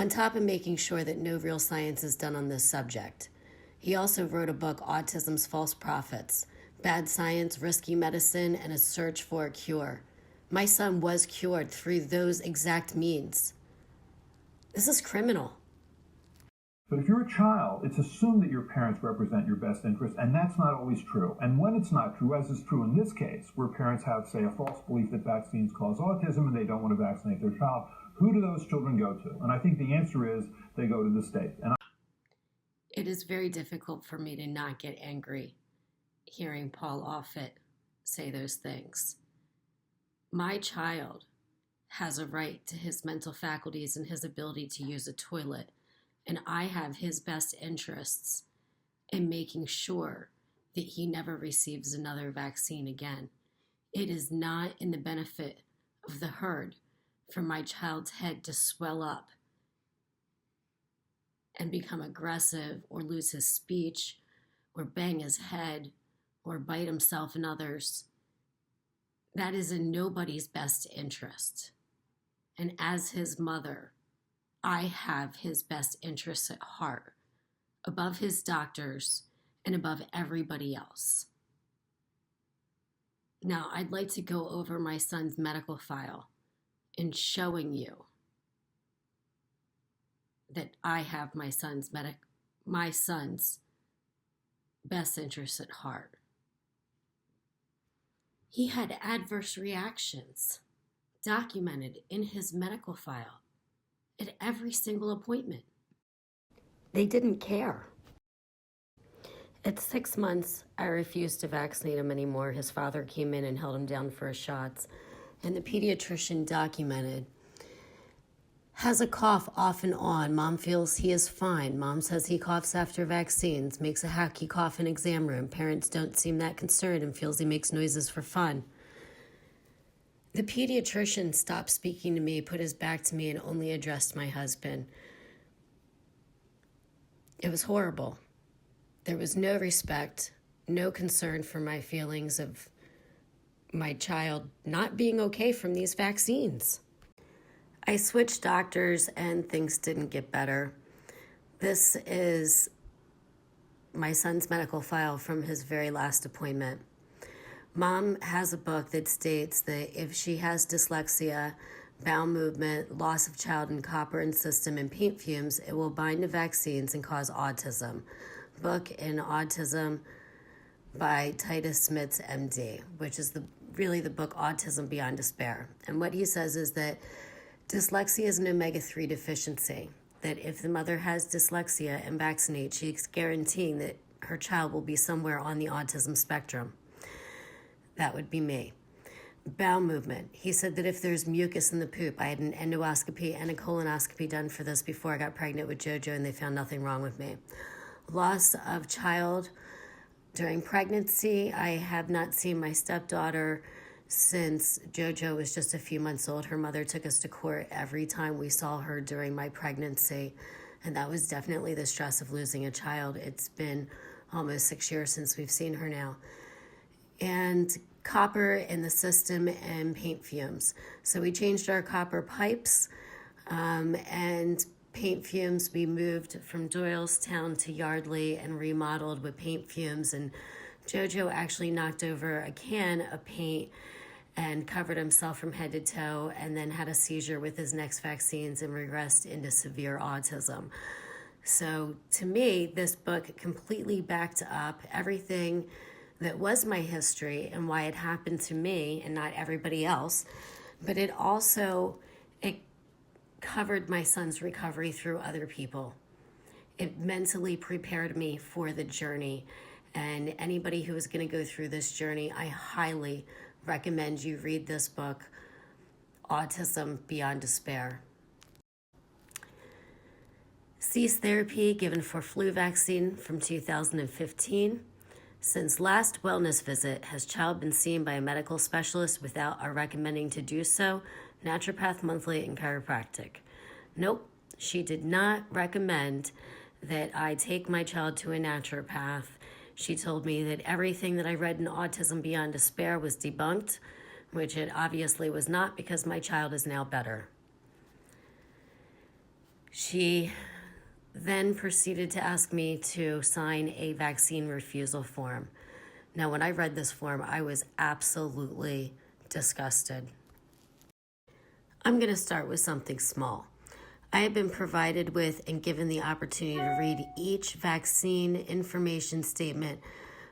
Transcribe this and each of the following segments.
on top of making sure that no real science is done on this subject. He also wrote a book, Autism's False Prophets, Bad Science, Risky Medicine, and a Search for a Cure. My son was cured through those exact means. This is criminal. But if you're a child, it's assumed that your parents represent your best interest, and that's not always true. And when it's not true, as is true in this case, where parents have, say, a false belief that vaccines cause autism and they don't want to vaccinate their child, who do those children go to? And I think the answer is they go to the state. It is very difficult for me to not get angry hearing Paul Offit say those things. My child has a right to his mental faculties and his ability to use a toilet, and I have his best interests in making sure that he never receives another vaccine again. It is not in the benefit of the herd for my child's head to swell up and become aggressive or lose his speech or bang his head or bite himself and others. That is in nobody's best interest. And as his mother, I have his best interests at heart, above his doctors and above everybody else. Now, I'd like to go over my son's medical file in showing you that I have my son's best interests at heart. He had adverse reactions documented in his medical file at every single appointment. They didn't care. At 6 months, I refused to vaccinate him anymore. His father came in and held him down for his shots, and the pediatrician documented has a cough off and on. Mom feels he is fine. Mom says he coughs after vaccines, makes a hacky cough in exam room. Parents don't seem that concerned and feels he makes noises for fun. The pediatrician stopped speaking to me, put his back to me, and only addressed my husband. It was horrible. There was no respect, no concern for my feelings of my child not being okay from these vaccines. I switched doctors and things didn't get better. This is my son's medical file from his very last appointment. Mom has a book that states that if she has dyslexia, bowel movement, loss of child in copper and system, and paint fumes, it will bind to vaccines and cause autism. Book in Autism by Titus Smits, MD, which is really the book Autism Beyond Despair. And what he says is that dyslexia is an omega-3 deficiency, that if the mother has dyslexia and vaccinates, she's guaranteeing that her child will be somewhere on the autism spectrum. That would be me. Bowel movement. He said that if there's mucus in the poop, I had an endoscopy and a colonoscopy done for this before I got pregnant with JoJo, and they found nothing wrong with me. Loss of child during pregnancy. I have not seen my stepdaughter since JoJo was just a few months old. Her mother took us to court every time we saw her during my pregnancy, and that was definitely the stress of losing a child. It's been almost 6 years since we've seen her now. And copper in the system and paint fumes. So we changed our copper pipes and paint fumes. We moved from Doylestown to Yardley and remodeled with paint fumes. And JoJo actually knocked over a can of paint and covered himself from head to toe, and then had a seizure with his next vaccines and regressed into severe autism. So to me, this book completely backed up everything that was my history and why it happened to me and not everybody else. But it covered my son's recovery through other people. It mentally prepared me for the journey. And anybody who is going to go through this journey, I highly recommend you read this book, Autism Beyond Despair. Cease therapy given for flu vaccine from 2015. Since last wellness visit, has child been seen by a medical specialist without our recommending to do so? Naturopath monthly and chiropractic. Nope, she did not recommend that I take my child to a naturopath. She told me that everything that I read in Autism Beyond Despair was debunked, which it obviously was not, because my child is now better. She then proceeded to ask me to sign a vaccine refusal form. Now, when I read this form, I was absolutely disgusted. I'm going to start with something small. I have been provided with and given the opportunity to read each vaccine information statement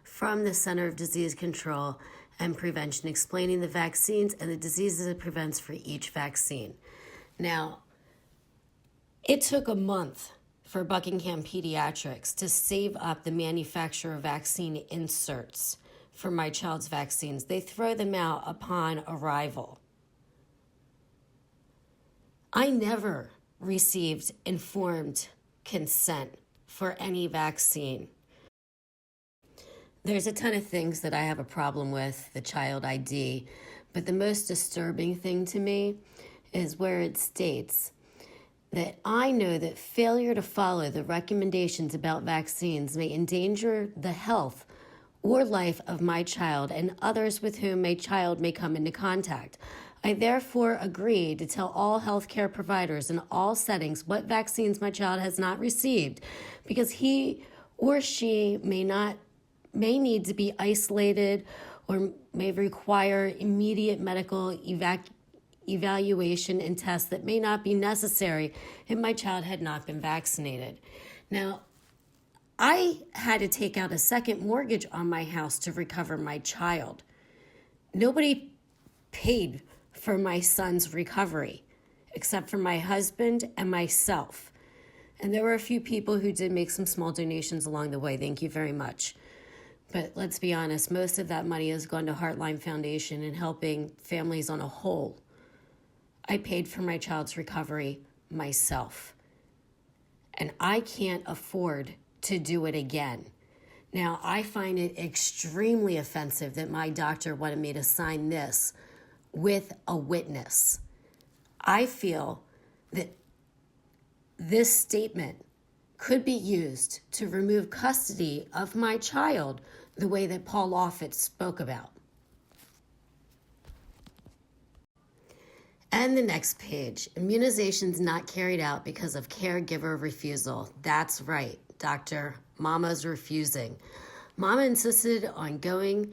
from the Center of Disease Control and Prevention, explaining the vaccines and the diseases it prevents for each vaccine. Now, it took a month for Buckingham Pediatrics to save up the manufacturer of vaccine inserts for my child's vaccines. They throw them out upon arrival. I never received informed consent for any vaccine. There's a ton of things that I have a problem with, the child ID, but the most disturbing thing to me is where it states that I know that failure to follow the recommendations about vaccines may endanger the health or life of my child and others with whom my child may come into contact. I therefore agree to tell all healthcare providers in all settings what vaccines my child has not received, because he or she may need to be isolated or may require immediate medical evaluation and tests that may not be necessary if my child had not been vaccinated. Now, I had to take out a second mortgage on my house to recover my child. Nobody paid for my son's recovery except for my husband and myself. And there were a few people who did make some small donations along the way. Thank you very much. But let's be honest, most of that money has gone to Heartline Foundation and helping families on a whole. I paid for my child's recovery myself. And I can't afford to do it again. Now, I find it extremely offensive that my doctor wanted me to sign this with a witness. I feel that this statement could be used to remove custody of my child the way that Paul Offit spoke about. And the next page, immunizations not carried out because of caregiver refusal. That's right, doctor, Mama's refusing. Mama insisted on going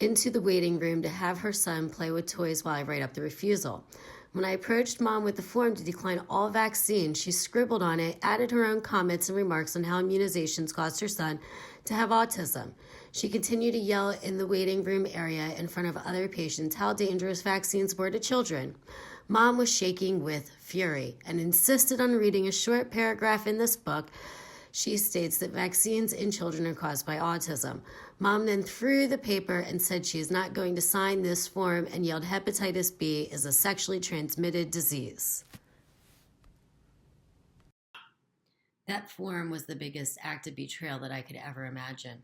into the waiting room to have her son play with toys while I write up the refusal. When I approached Mom with the form to decline all vaccines, she scribbled on it, added her own comments and remarks on how immunizations caused her son to have autism. She continued to yell in the waiting room area in front of other patients how dangerous vaccines were to children. Mom was shaking with fury and insisted on reading a short paragraph in this book. She states that vaccines in children are caused by autism. Mom then threw the paper and said she is not going to sign this form and yelled hepatitis B is a sexually transmitted disease. That form was the biggest act of betrayal that I could ever imagine.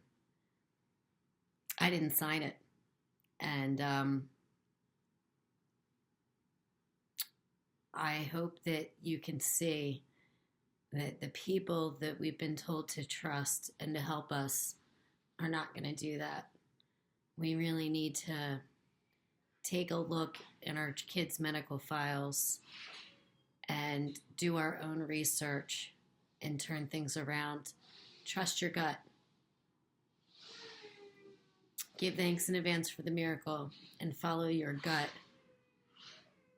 I didn't sign it. And I hope that you can see that the people that we've been told to trust and to help us are not going to do that. We really need to take a look in our kids' medical files and do our own research and turn things around. Trust your gut. Give thanks in advance for the miracle and follow your gut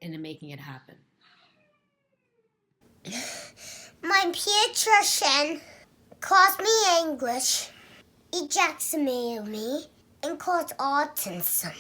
into making it happen. My pediatrician caused me anguish, ejected me, and caused autism.